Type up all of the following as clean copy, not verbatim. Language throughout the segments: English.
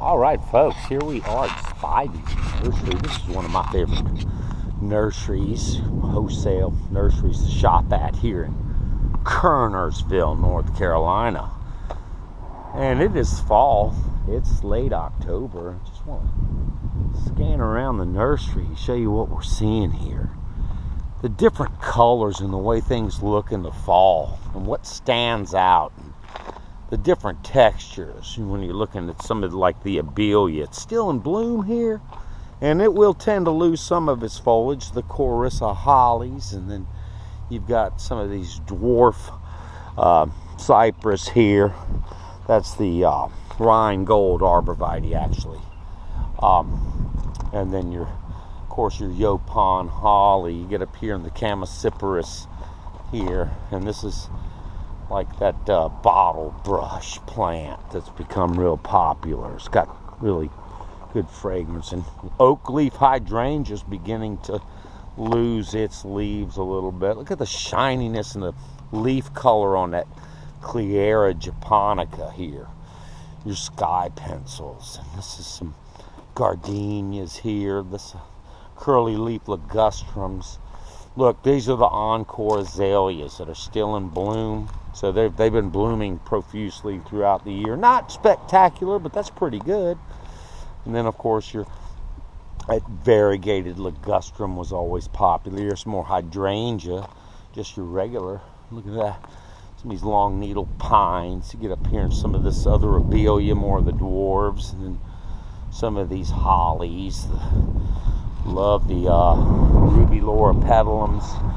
All right, folks, here we are at Spiveys Nursery. This is one of my favorite nurseries, wholesale nurseries to shop at here in Kernersville, North Carolina. And it is fall. It's late October. I just want to scan around the nursery, show you what we're seeing here. The different colors and the way things look in the fall and what stands out. The different textures. When you're looking at some of like the abelia, it's still in bloom here, and it will tend to lose some of its foliage, the coryssa hollies, and then you've got some of these dwarf cypress here. That's the Rhine-Gold arborvitae, actually. And then of course your Yopon holly. You get up here in the Chamaecyparis here, and this is like that bottle brush plant that's become real popular. It's got really good fragrance. And oak leaf hydrangea's beginning to lose its leaves a little bit. Look at the shininess and the leaf color on that Cleara japonica here. Your sky pencils. And this is some gardenias here. This curly leaf ligustrums. Look, these are the encore azaleas that are still in bloom. So they've been blooming profusely throughout the year. Not spectacular, but that's pretty good. And then, of course, that variegated ligustrum was always popular. Here's some more hydrangea, just your regular. Look at that. Some of these long needle pines. You get up here and some of this other abelia, more of the dwarves. And then some of these hollies. Love the ruby laura petalums.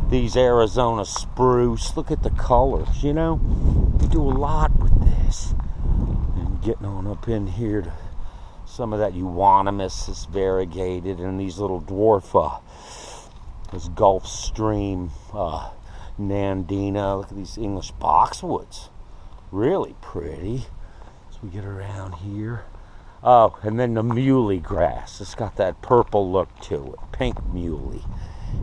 These Arizona spruce. Look at the colors, you know. You do a lot with this. And getting on up in here to some of that euonymus is variegated, and these little dwarf, this Gulf Stream Nandina. Look at these English boxwoods. Really pretty. As we get around here. Oh, and then the muley grass. It's got that purple look to it. Pink muley.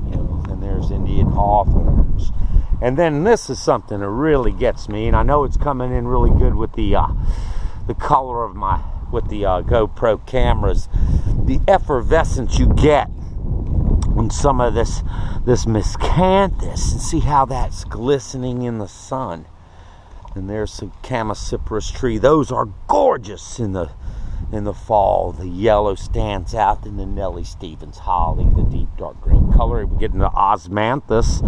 You know, and there's Indian hawthorns. And then this is something that really gets me, and I know it's coming in really good with the color of with the GoPro cameras. The effervescence you get on some of this miscanthus, and see how that's glistening in the sun. And there's some Chamaecyparis tree. Those are gorgeous in the fall. The yellow stands out in the Nellie Stevens holly, the deep dark green color. We get into osmanthus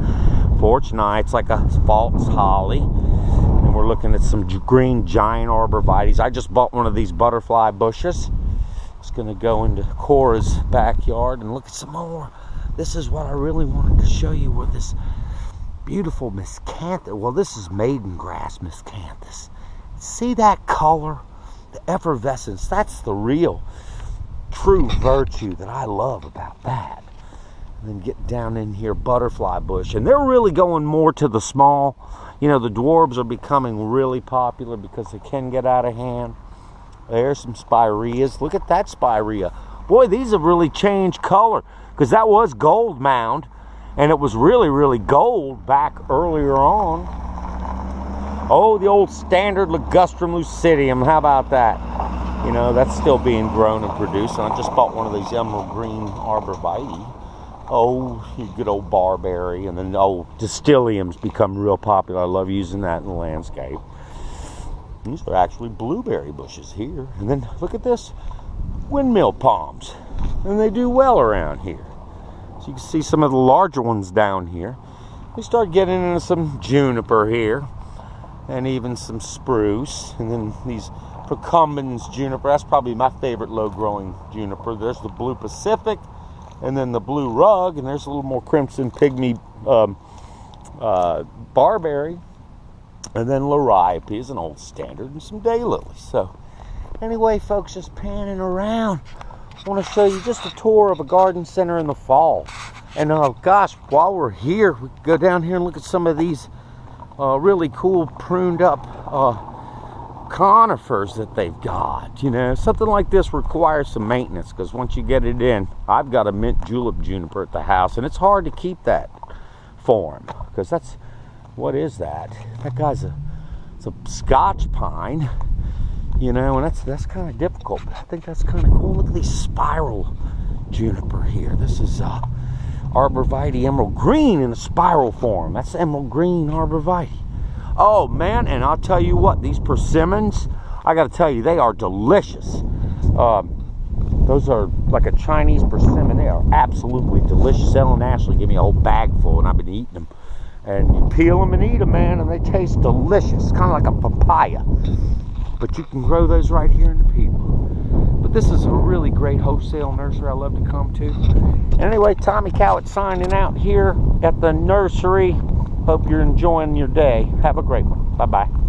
fortunei. It's like a false holly. And we're looking at some green giant arborvitaes. I just bought one of these butterfly bushes. It's going to go into Cora's backyard and look at some more. This is what I really wanted to show you with this beautiful miscanthus. Well, this is maiden grass miscanthus. See that color? The effervescence, that's the real true virtue that I love about that. And then get down in here, butterfly bush, and they're really going more to the small. You know, the dwarves are becoming really popular because they can get out of hand. There's some spireas. Look at that spirea. Boy, these have really changed color, because that was gold mound, and it was really, really gold back earlier on. Oh, the old standard ligustrum lucidium. How about that? You know, that's still being grown and produced. And I just bought one of these emerald green arborvitae. Oh, you good old barberry. And then, distiliums become real popular. I love using that in the landscape. These are actually blueberry bushes here. And then, look at this. Windmill palms. And they do well around here. So you can see some of the larger ones down here. We start getting into some juniper here. And even some spruce, and then these procumbens juniper. That's probably my favorite low-growing juniper. There's the blue Pacific, and then the blue rug, and there's a little more crimson pygmy barberry, and then liriope is an old standard, and some daylilies. So, anyway, folks, just panning around. I want to show you just a tour of a garden center in the fall. And gosh, while we're here, we can go down here and look at some of these really cool pruned up conifers that they've got. You know, something like this requires some maintenance, because once you get it in, I've got a mint julep juniper at the house, and it's hard to keep that form, because what is that? That guy's it's a Scotch pine. You know, and that's kind of difficult, but I think that's kind of cool. Look at these spiral juniper here. This is arborvitae emerald green in a spiral form. That's emerald green arborvitae. Oh man, and I'll tell you what, these persimmons, I got to tell you, they are delicious. Those are like a Chinese persimmon. They are absolutely delicious. Ellen and Ashley gave me a whole bag full, and I've been eating them. And you peel them and eat them, man, and they taste delicious. Kind of like a papaya. But you can grow those right here in the Piedmont. But this is a really great wholesale nursery I love to come to. Anyway, Tommy Cowett signing out here at the nursery. Hope you're enjoying your day. Have a great one. Bye-bye.